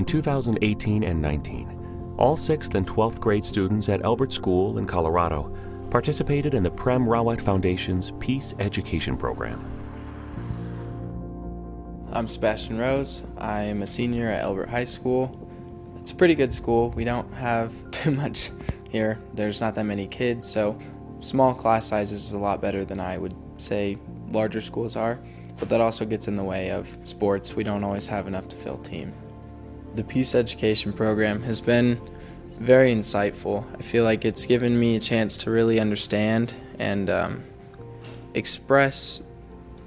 2018 and 19, all 6th and 12th grade students at Elbert School in Colorado participated in the Prem Rawat Foundation's Peace Education Program. I'm Sebastian Rose. I am a senior at Elbert High School. It's a pretty good school. We don't have too much here. There's not that many kids, so small class sizes is a lot better than I would say larger schools are, but that also gets in the way of sports. We don't always have enough to fill team. The Peace Education Program has been very insightful. I feel like it's given me a chance to really understand and express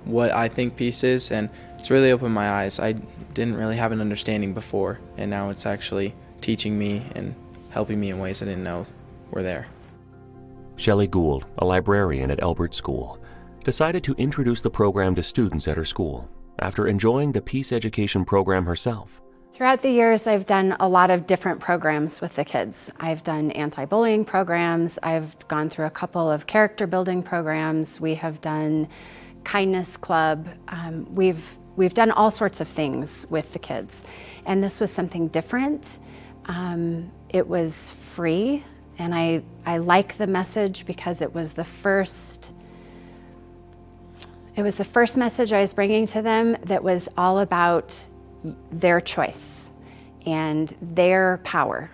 what I think peace is, and it's really opened my eyes. I didn't really have an understanding before, and now it's actually teaching me and helping me in ways I didn't know were there. Shelley Gould, a librarian at Elbert School, decided to introduce the program to students at her school after enjoying the Peace Education Program herself. Throughout the years, I've done a lot of different programs with the kids. I've done anti-bullying programs. I've gone through a couple of character building programs. We have done kindness club. We've done all sorts of things with the kids. And this was something different. It was free, and I like the message because it was the first message I was bringing to them that was all about their choice and their power.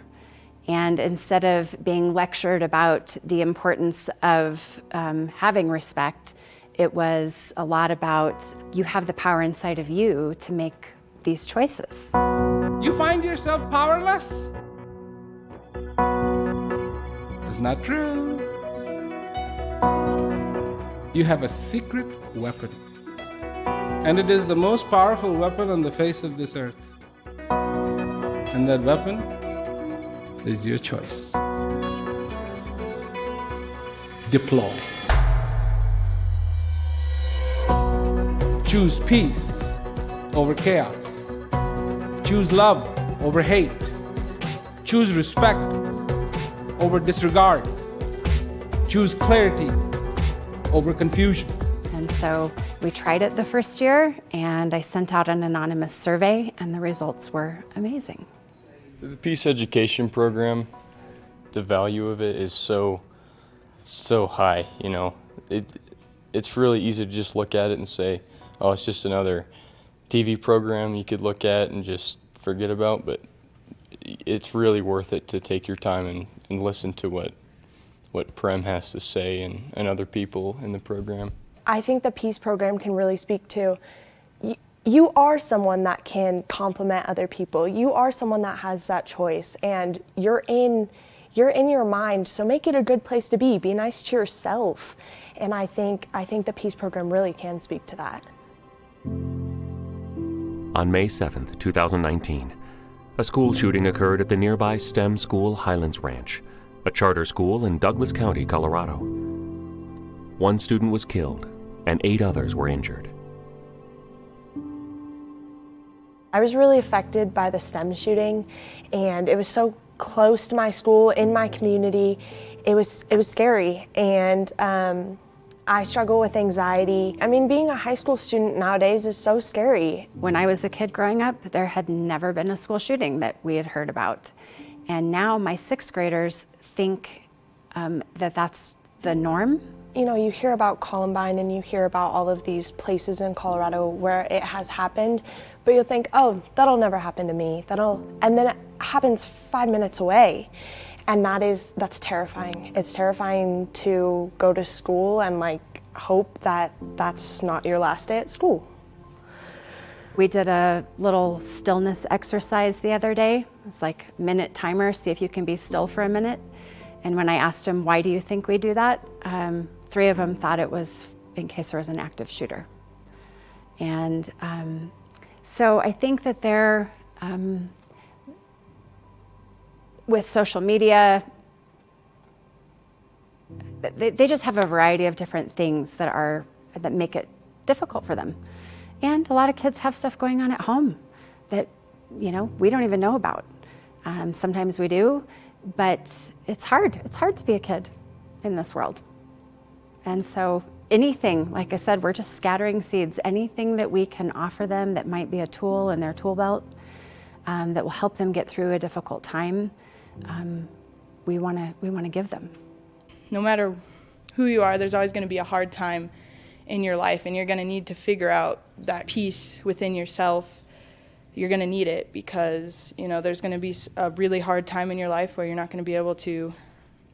And instead of being lectured about the importance of having respect, it was a lot about you have the power inside of you to make these choices. You find yourself powerless? It's not true. You have a secret weapon. And it is the most powerful weapon on the face of this earth. And that weapon is your choice. Deploy. Choose peace over chaos. Choose love over hate. Choose respect over disregard. Choose clarity over confusion. And so we tried it the first year, and I sent out an anonymous survey, and the results were amazing. The Peace Education Program, the value of it is so high, you know. It's really easy to just look at it and say, oh, it's just another TV program you could look at and just forget about, but it's really worth it to take your time and listen to what Prem has to say and other people in the program. I think the Peace Program can really speak to, you are someone that can compliment other people. You are someone that has that choice, and you're in your mind, so make it a good place to be. Be nice to yourself. And I think the Peace Program really can speak to that. On May 7th, 2019, a school shooting occurred at the nearby STEM school Highlands Ranch, a charter school in Douglas County, Colorado. One student was killed, and 8 others were injured. I was really affected by the STEM shooting, and it was so close to my school, in my community. It was scary, and I struggle with anxiety. I mean, being a high school student nowadays is so scary. When I was a kid growing up, there had never been a school shooting that we had heard about. And now my 6th graders think that that's the norm. You know, you hear about Columbine and you hear about all of these places in Colorado where it has happened, but you'll think, oh, that'll never happen to me. And then it happens 5 minutes away. And that's terrifying. It's terrifying to go to school and hope that that's not your last day at school. We did a little stillness exercise the other day. It's like minute timer, see if you can be still for a minute. And when I asked them, why do you think we do that? 3 of them thought it was in case there was an active shooter. And so I think that they're, with social media, they just have a variety of different things that make it difficult for them. And a lot of kids have stuff going on at home that, we don't even know about. Sometimes we do, but it's hard. It's hard to be a kid in this world. And so anything, like I said, we're just scattering seeds. Anything that we can offer them that might be a tool in their tool belt, that will help them get through a difficult time, we want to give them. No matter who you are, there's always going to be a hard time in your life, and you're going to need to figure out that peace within yourself. You're going to need it because, you know, there's going to be a really hard time in your life where you're not going to be able to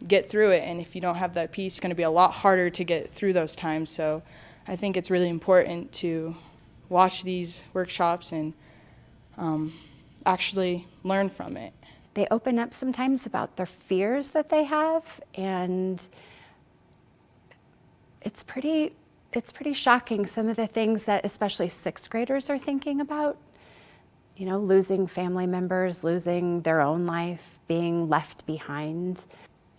get through it, and if you don't have that peace, it's going to be a lot harder to get through those times. So I think it's really important to watch these workshops and actually learn from it. They open up sometimes about their fears that they have, and it's pretty shocking, some of the things that especially sixth graders are thinking about. You know, losing family members, losing their own life, being left behind.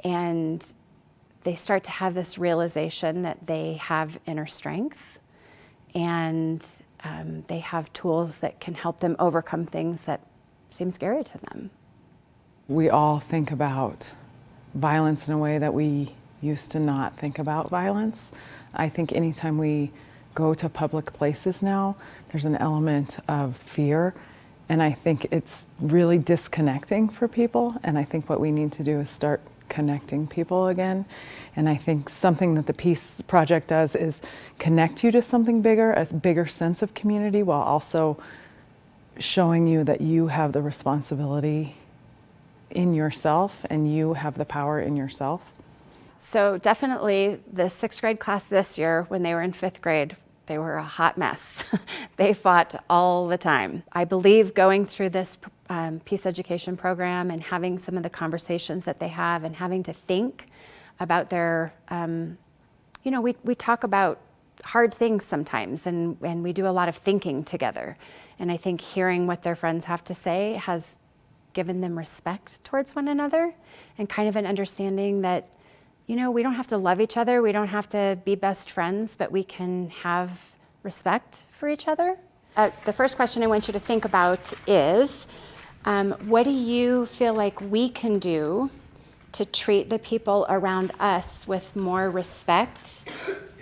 And they start to have this realization that they have inner strength, and they have tools that can help them overcome things that seem scary to them. We all think about violence in a way that we used to not think about violence. I think anytime we go to public places now, there's an element of fear, and I think it's really disconnecting for people, and I think what we need to do is start connecting people again. And I think something that the Peace Project does is connect you to something bigger, a bigger sense of community, while also showing you that you have the responsibility in yourself and you have the power in yourself. So definitely the sixth grade class this year, when they were in fifth grade, they were a hot mess. They fought all the time. I believe going through this peace education program and having some of the conversations that they have and having to think about their, you know, we talk about hard things sometimes, and we do a lot of thinking together. And I think hearing what their friends have to say has given them respect towards one another and kind of an understanding that, you know, we don't have to love each other, we don't have to be best friends, but we can have respect for each other. The first question I want you to think about is, what do you feel like we can do to treat the people around us with more respect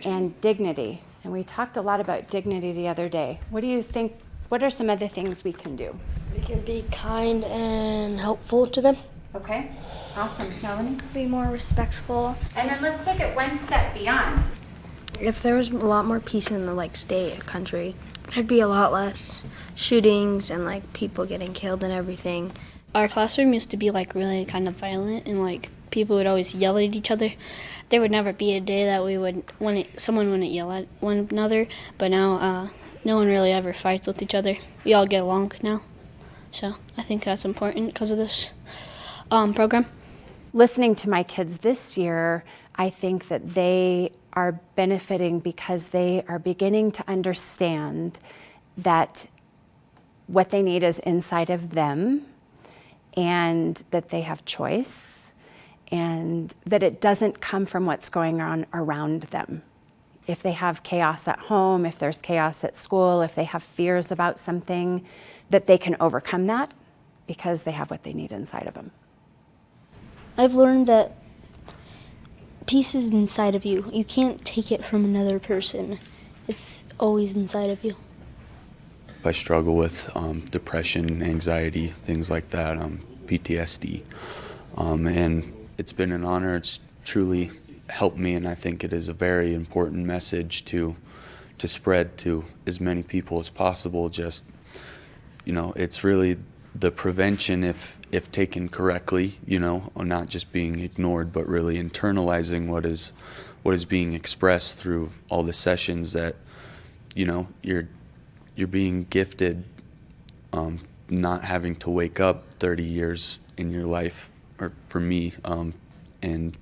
and dignity? And we talked a lot about dignity the other day. What do you think, what are some of the things we can do? We can be kind and helpful to them. Okay, awesome. Melanie? Be more respectful. And then let's take it one step beyond. If there was a lot more peace in the state, country, there'd be a lot less shootings and people getting killed and everything. Our classroom used to be really kind of violent, and people would always yell at each other. There would never be a day that someone wouldn't yell at one another, but now no one really ever fights with each other. We all get along now. So I think that's important because of this program. Listening to my kids this year, I think that they are benefiting because they are beginning to understand that what they need is inside of them, and that they have choice, and that it doesn't come from what's going on around them. If they have chaos at home, if there's chaos at school, if they have fears about something, that they can overcome that because they have what they need inside of them. I've learned that peace is inside of you. You can't take it from another person. It's always inside of you. I struggle with depression, anxiety, things like that, PTSD. And it's been an honor. It's truly helped me, and I think it is a very important message to spread to as many people as possible. Just, it's really the prevention if taken correctly, not just being ignored, but really internalizing what is being expressed through all the sessions that, you're being gifted, not having to wake up 30 years in your life, or for me, and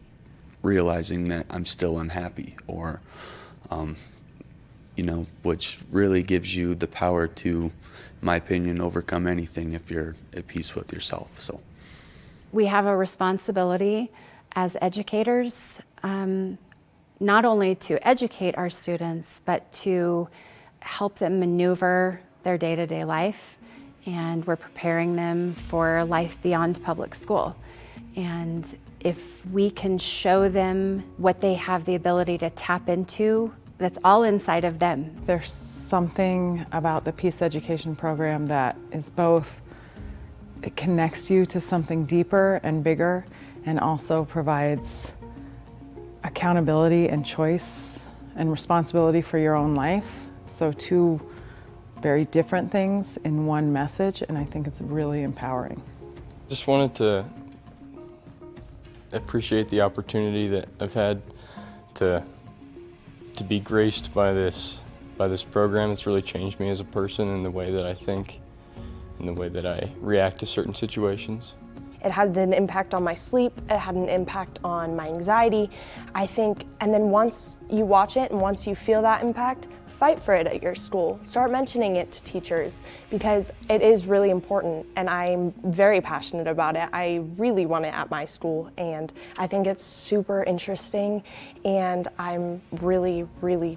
realizing that I'm still unhappy, or, which really gives you the power to, in my opinion, overcome anything if you're at peace with yourself. So we have a responsibility as educators, not only to educate our students, but to help them maneuver their day-to-day life, and we're preparing them for life beyond public school. And if we can show them what they have the ability to tap into, that's all inside of them. There's something about the Peace Education program that is both it connects you to something deeper and bigger, and also provides accountability and choice and responsibility for your own life. So two very different things in one message, and I think it's really empowering. Just wanted to appreciate the opportunity that I've had to be graced by this program. It's really changed me as a person in the way that I think, in the way that I react to certain situations. It had an impact on my sleep, it had an impact on my anxiety, I think, and then once you watch it and once you feel that impact, fight for it at your school. Start mentioning it to teachers because it is really important and I'm very passionate about it. I really want it at my school and I think it's super interesting and I'm really, really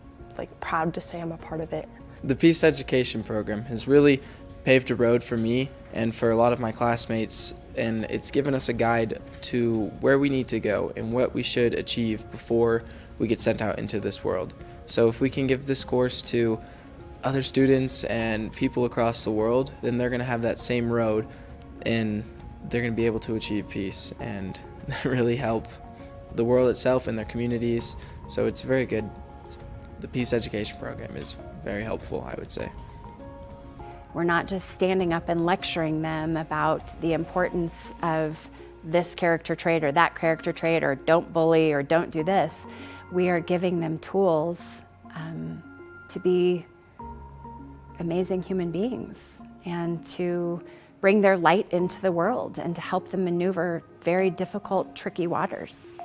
proud to say I'm a part of it. The Peace Education program has really paved a road for me and for a lot of my classmates, and it's given us a guide to where we need to go and what we should achieve before we get sent out into this world. So if we can give this course to other students and people across the world, then they're going to have that same road and they're going to be able to achieve peace and really help the world itself and their communities. So it's very good. The Peace Education program is very helpful, I would say. We're not just standing up and lecturing them about the importance of this character trait or that character trait or don't bully or don't do this. We are giving them tools to be amazing human beings and to bring their light into the world and to help them maneuver very difficult, tricky waters.